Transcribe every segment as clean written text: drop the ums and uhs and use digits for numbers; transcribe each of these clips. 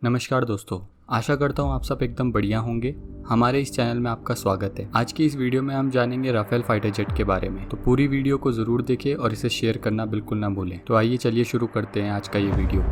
नमस्कार दोस्तों, आशा करता हूँ आप सब एकदम बढ़िया होंगे। हमारे इस चैनल में आपका स्वागत है। आज की इस वीडियो में हम जानेंगे राफेल फाइटर जेट के बारे में, तो पूरी वीडियो को जरूर देखें और इसे शेयर करना बिल्कुल ना भूलें। तो आइए चलिए शुरू करते हैं आज का ये वीडियो।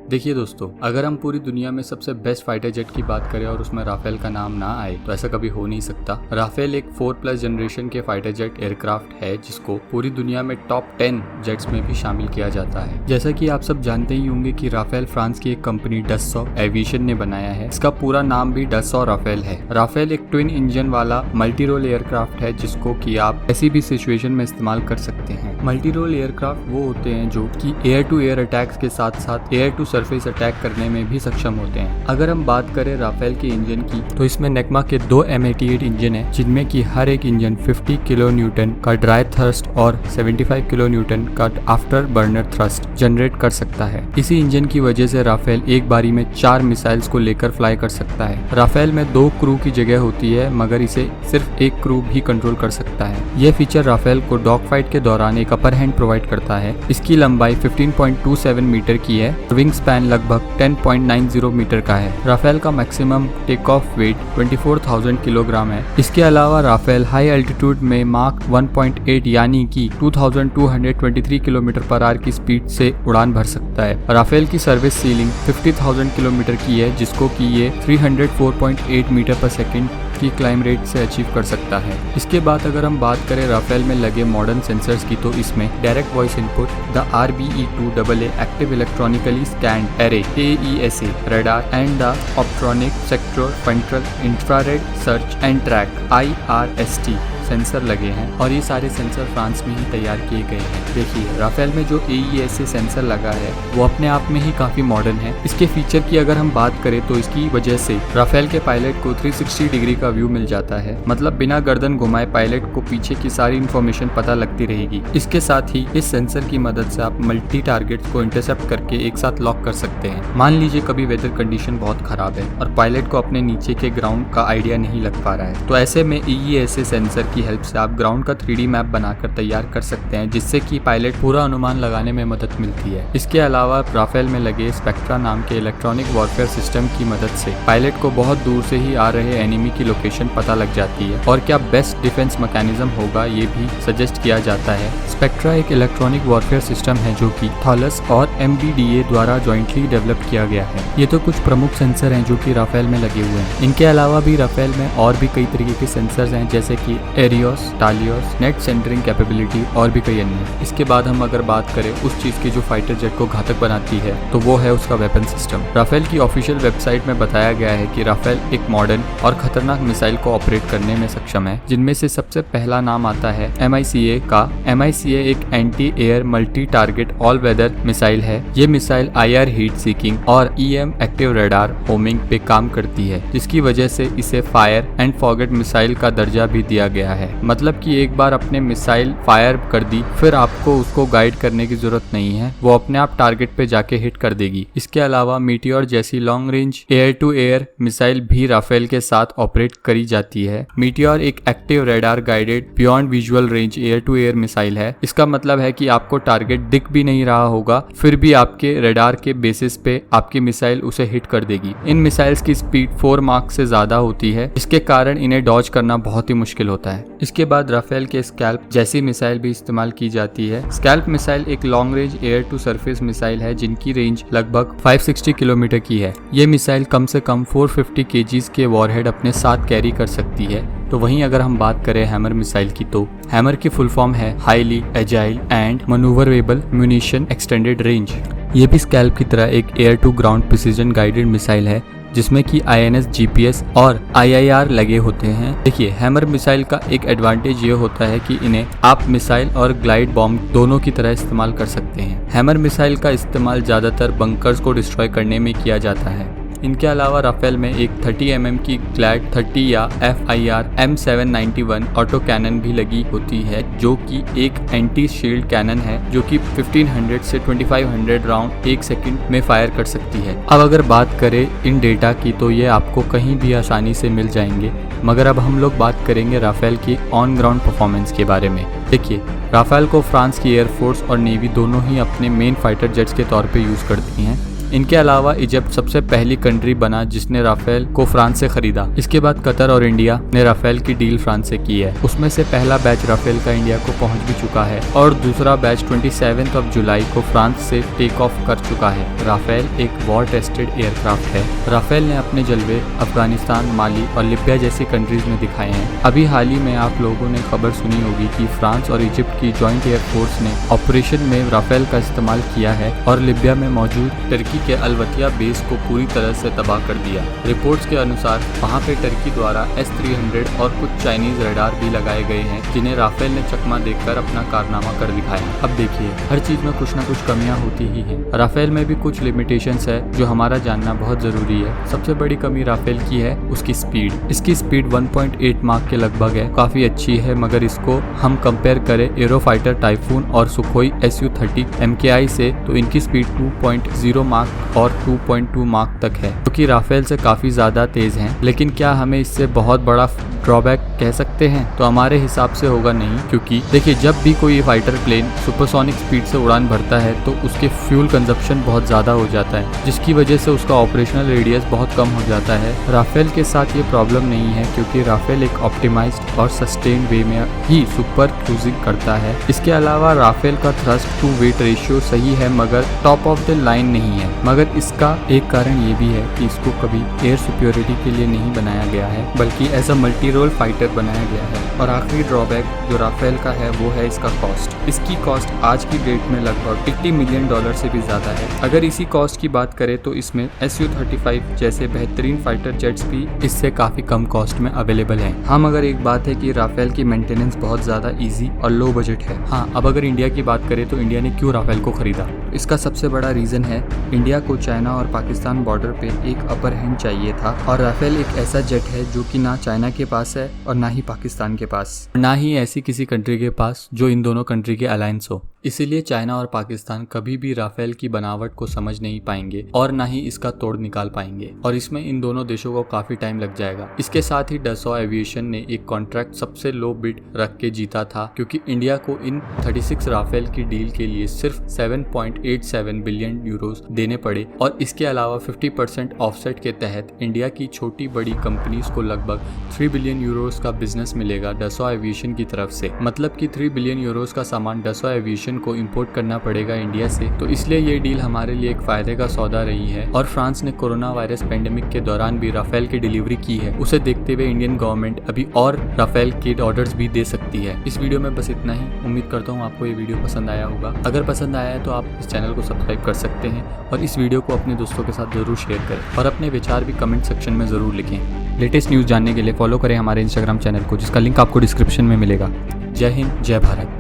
देखिए दोस्तों, अगर हम पूरी दुनिया में सबसे बेस्ट फाइटर जेट की बात करें और उसमें राफेल का नाम ना आए तो ऐसा कभी हो नहीं सकता। राफेल एक 4+ जनरेशन के फाइटर जेट एयरक्राफ्ट है जिसको पूरी दुनिया में टॉप 10 जेट्स में भी शामिल किया जाता है। जैसा कि आप सब जानते ही होंगे कि राफेल फ्रांस की एक कंपनी डसॉ एविएशन ने बनाया है। इसका पूरा नाम भी डसॉ राफेल है। राफेल एक ट्विन इंजन वाला मल्टी रोल एयरक्राफ्ट है जिसको कि आप किसी भी सिचुएशन में इस्तेमाल कर सकते हैं। मल्टी रोल एयरक्राफ्ट वो होते हैं जो कि एयर टू एयर अटैक्स के साथ साथ एयर टू सरफेस अटैक करने में भी सक्षम होते हैं। अगर हम बात करें राफेल के इंजन की तो इसमें नेक्मा के 2 M88 इंजन है जिनमें कि हर एक इंजन 50 किलो न्यूटन का ड्राई थ्रस्ट और 75 किलो न्यूटन का आफ्टर बर्नर थ्रस्ट जनरेट कर सकता है। इसी इंजन की वजह से राफेल एक बारी में 4 मिसाइल्स को लेकर फ्लाई कर सकता है। राफेल में 2 क्रू की जगह होती है मगर इसे सिर्फ एक क्रू भी कंट्रोल कर सकता है। यह फीचर राफेल को डॉग फाइट के दौरान एक अपर हैंड प्रोवाइड करता है। इसकी लंबाई 15.27 मीटर की है। विंग स्पैन लगभग 10.90 मीटर का है। राफेल का maximum take off weight 24,000 kilogram है। इसके अलावा राफेल हाई एल्टीट्यूड में माक 1.8 यानी कि 2223 किलोमीटर पर आवर की स्पीड से उड़ान भर सकता है। राफेल की सर्विस सीलिंग 50,000 किलोमीटर की है जिसको कि ये 304.8 मीटर पर सेकंड की क्लाइम रेट से अचीव कर सकता है। इसके बाद अगर हम बात करें राफेल में लगे मॉडर्न सेंसर्स की तो इसमें direct voice input, the RBE-2AA active electronically scanned array AESA radar and the optronic sector frontal infrared search and track IRST sensor लगे हैं और ये सारे सेंसर फ्रांस में ही तैयार किए गए हैं। देखिए, राफेल में जो AESA सेंसर लगा है वो अपने आप में ही काफी मॉडर्न है। इसके फीचर की अगर हम बात करें तो इसकी वजह से राफेल के पायलट को 360 डिग्री का व्यू मिल जाता है। मतलब बिना गर्दन घुमाए पायलट को पीछे की सारी इन्फॉर्मेशन पता लगती रहेगी। इसके साथ ही इस सेंसर की मदद से आप मल्टी टारगेट्स को इंटरसेप्ट करके एक साथ लॉक कर सकते हैं। मान लीजिए कभी वेदर कंडीशन बहुत खराब है और पायलट को अपने नीचे के ग्राउंड का आइडिया नहीं लग पा रहा है, तो ऐसे में AESA सेंसर की हेल्प से आप ग्राउंड का 3D मैप बनाकर तैयार कर सकते हैं जिससे कि पायलट पूरा अनुमान लगाने में मदद मिलती है। इसके अलावा राफेल में लगे स्पेक्ट्रा नाम के इलेक्ट्रॉनिक वॉरफेयर सिस्टम की मदद से पायलट को बहुत दूर से ही आ रहे एनिमी की लोकेशन पता लग जाती है और क्या बेस्ट डिफेंस मैकेनिज्म होगा ये भी सजेस्ट किया जाता है। स्पेक्ट्रा एक इलेक्ट्रॉनिक वॉरफेयर सिस्टम है जो कि थॉलस और MBDA द्वारा जॉइंटली डेवलप किया गया है। ये तो कुछ प्रमुख सेंसर हैं जो कि राफेल में लगे हुए हैं। इनके अलावा भी राफेल में और भी कई तरीके के सेंसर्स हैं जैसे कि एरियोस, टालियोस, नेट सेंटरिंग कैपेबिलिटी और भी कई अन्य। इसके बाद हम अगर बात करें उस चीज की जो फाइटर जेट को घातक बनाती है तो वो है उसका वेपन सिस्टम। राफेल की ऑफिशियल वेबसाइट में बताया गया है कि राफेल एक मॉडर्न और खतरनाक मिसाइल को ऑपरेट करने में सक्षम है जिनमें से सबसे पहला नाम आता है MICA का। MICA एक anti air multi target all weather missile है। ये मिसाइल IR हीट सीकिंग और EM एक्टिव रडार होमिंग पे काम करती है जिसकी वजह से इसे फायर एंड फॉरगेट मिसाइल का दर्जा भी दिया गया है। मतलब कि एक बार अपने मिसाइल फायर कर दी फिर आपको उसको गाइड करने की जरूरत नहीं है, वो अपने आप टारगेट पे जाके हिट कर देगी। इसके अलावा मीटियोर जैसी long range air to air missile भी राफेल के साथ ऑपरेट करी जाती है। मीटियोर एक active radar guided beyond visual range air to air missile है। इसका मतलब है कि आपको टारगेट दिख भी नहीं रहा होगा फिर भी आपके रडार के बेसिस पे आपकी मिसाइल उसे हिट कर देगी। इन मिसाइल्स की स्पीड 4 मार्क से ज्यादा होती है, इसके कारण इन्हें डॉज करना बहुत ही मुश्किल होता है। इसके बाद राफेल के स्कैल्प जैसी मिसाइल भी इस्तेमाल की जाती है। स्कैल्प मिसाइल एक long range air to surface missile है जिनकी रेंज लगभग 560 किलोमीटर की है। ये मिसाइल कम से कम 450 kg के वॉरहेड अपने साथ कैरी कर सकती है। तो वहीं अगर हम बात करें हैमर मिसाइल की तो हैमर की फुल फॉर्म है highly agile and manoeuvrable munition extended range. ये भी स्कैल्प की तरह एक air to ground precision guided missile है जिसमें कि INS GPS और IIR लगे होते हैं। देखिए, हैमर मिसाइल का एक एडवांटेज ये होता है कि इन्हें आप मिसाइल और ग्लाइड बॉम्ब दोनों की तरह इस्तेमाल कर सकते हैं। हैमर मिसाइल का इस्तेमाल ज्यादातर बंकर्स को डिस्ट्रॉय करने में किया जाता है। इनके अलावा राफेल में एक 30 mm की ग्लैड 30 या FIR M791 ऑटो कैनन भी लगी होती है जो कि एक एंटी शील्ड कैनन है जो कि 1500 से 2500 राउंड 1 सेकंड में फायर कर सकती है। अब अगर बात करें इन डेटा की तो ये आपको कहीं भी आसानी से मिल जाएंगे। मगर अब हम लोग बात करेंगे राफेल की ऑन ग्राउंड परफॉर्मेंस के बारे में। देखिए, राफेल को फ्रांस की एयरफोर्स और नेवी दोनों ही अपने मेन फाइटर जेट्स के तौर पे यूज करती हैं। इनके अलावा इजिप्ट सबसे पहली कंट्री बना जिसने राफेल को फ्रांस से खरीदा। इसके बाद कतर और इंडिया ने राफेल की डील फ्रांस से की है। उसमें से पहला बैच राफेल का इंडिया को पहुंच भी चुका है और दूसरा बैच 27 जुलाई को फ्रांस से टेक ऑफ कर चुका है। राफेल एक वॉर टेस्टेड एयरक्राफ्ट है। राफेल ने अपने जलवे अफगानिस्तान, माली और लिबिया जैसी कंट्रीज में दिखाए हैं। अभी हाल ही में आप लोगों ने खबर सुनी होगी कि फ्रांस और इजिप्ट की जॉइंट एयरफोर्स ने ऑपरेशन में राफेल का इस्तेमाल किया है और लिबिया में मौजूद टर्की के अलवतिया बेस को पूरी तरह से तबाह कर दिया। रिपोर्ट्स के अनुसार वहां पे टर्की द्वारा S-300 और कुछ चाइनीज रडार भी लगाए गए हैं जिन्हें राफेल ने चकमा देकर अपना कारनामा कर दिखाया। अब देखिए, हर चीज में कुछ ना कुछ कमियां होती ही हैं। राफेल में भी कुछ लिमिटेशंस है जो हमारा जानना बहुत जरूरी है। सबसे बड़ी कमी राफेल की है उसकी स्पीड। इसकी स्पीड 1.8 माक के लगभग है, काफी अच्छी है, मगर इसको हम कंपेयर करें एरोफाइटर टाइफून और सुखोई Su-30 MKI से तो इनकी स्पीड 2.0 माक और 2.2 मार्क तक है, जो कि राफेल से काफी ज्यादा तेज हैं। लेकिन क्या हमें इससे बहुत बड़ा ड्रॉबैक कह सकते हैं? तो हमारे हिसाब से होगा नहीं, क्योंकि देखिए, जब भी कोई फाइटर प्लेन सुपरसोनिक स्पीड से उड़ान भरता है तो उसके फ्यूल कंजप्शन बहुत ज्यादा हो जाता है, जिसकी वजह से उसका ऑपरेशनल रेडियस बहुत कम हो जाता है। राफेल के साथ ये प्रॉब्लम नहीं है, क्योंकि राफेल एक ऑप्टिमाइज्ड और सस्टेन वे में ही सुपर क्रूजिंग करता है। इसके अलावा राफेल का थ्रस्ट टू वेट रेशियो सही है, मगर टॉप ऑफ द लाइन नहीं है। मगर इसका एक कारण ये भी है कि इसको कभी एयर सुपीरियरिटी के लिए नहीं बनाया गया है, बल्कि as a multi role fighter बनाया गया है। और आखिरी ड्रॉबैक जो राफेल का है वो है इसका कॉस्ट। इसकी कॉस्ट आज की डेट में लगभग $80 मिलियन से भी ज्यादा है। अगर इसी कॉस्ट की बात करें तो इसमें Su-35 जैसे बेहतरीन फाइटर जेट्स भी इससे काफी कम कॉस्ट में अवेलेबल हैं। हाँ, मगर एक बात है कि राफेल की मेंटेनेंस बहुत ज्यादा इजी और लो बजट है। हाँ, अब अगर इंडिया की बात करें तो इंडिया ने क्यों राफेल को खरीदा? इसका सबसे बड़ा रीजन है इंडिया को चाइना और पाकिस्तान बॉर्डर पे एक अपर हैंड चाहिए था, और राफेल एक ऐसा जेट है जो कि ना चाइना के पास है और ना ही पाकिस्तान के पास, ना ही ऐसी किसी कंट्री के पास जो इन दोनों कंट्री के अलायंस हो। इसीलिए चाइना और पाकिस्तान कभी भी राफेल की बनावट को समझ नहीं पाएंगे और ना ही इसका तोड़ निकाल पाएंगे, और इसमें इन दोनों देशों को काफी टाइम लग जाएगा। इसके साथ ही डसॉ एविएशन ने एक कॉन्ट्रैक्ट सबसे लो बिड रख के जीता था, क्योंकि इंडिया को इन 36 राफेल की डील के लिए सिर्फ 7.87 बिलियन यूरोस देने पड़े, और इसके अलावा 50% ऑफसेट के तहत इंडिया की छोटी बड़ी कंपनीज को लगभग 3 बिलियन यूरोस का बिजनेस मिलेगा डसॉ एविएशन की तरफ से। मतलब कि 3 बिलियन यूरोस का सामान डसॉ एविएशन को इंपोर्ट करना पड़ेगा इंडिया से। तो इसलिए ये डील हमारे लिए एक फायदे का सौदा रही है। और फ्रांस ने कोरोना वायरस पेंडेमिक के दौरान भी राफेल की डिलीवरी की है। उसे देखते हुए इंडियन गवर्नमेंट अभी और राफेल के ऑर्डर्स भी दे सकती है। इस वीडियो में बस इतना ही। उम्मीद करता हूँ आपको ये वीडियो पसंद आया होगा। अगर पसंद आया है तो आप इस चैनल को सब्सक्राइब कर सकते हैं और इस वीडियो को अपने दोस्तों के साथ जरूर शेयर करें और अपने विचार भी कमेंट सेक्शन में जरूर लिखें। लेटेस्ट न्यूज जानने के लिए फॉलो करें हमारे इंस्टाग्राम चैनल को, जिसका लिंक आपको डिस्क्रिप्शन में मिलेगा। जय हिंद, जय भारत।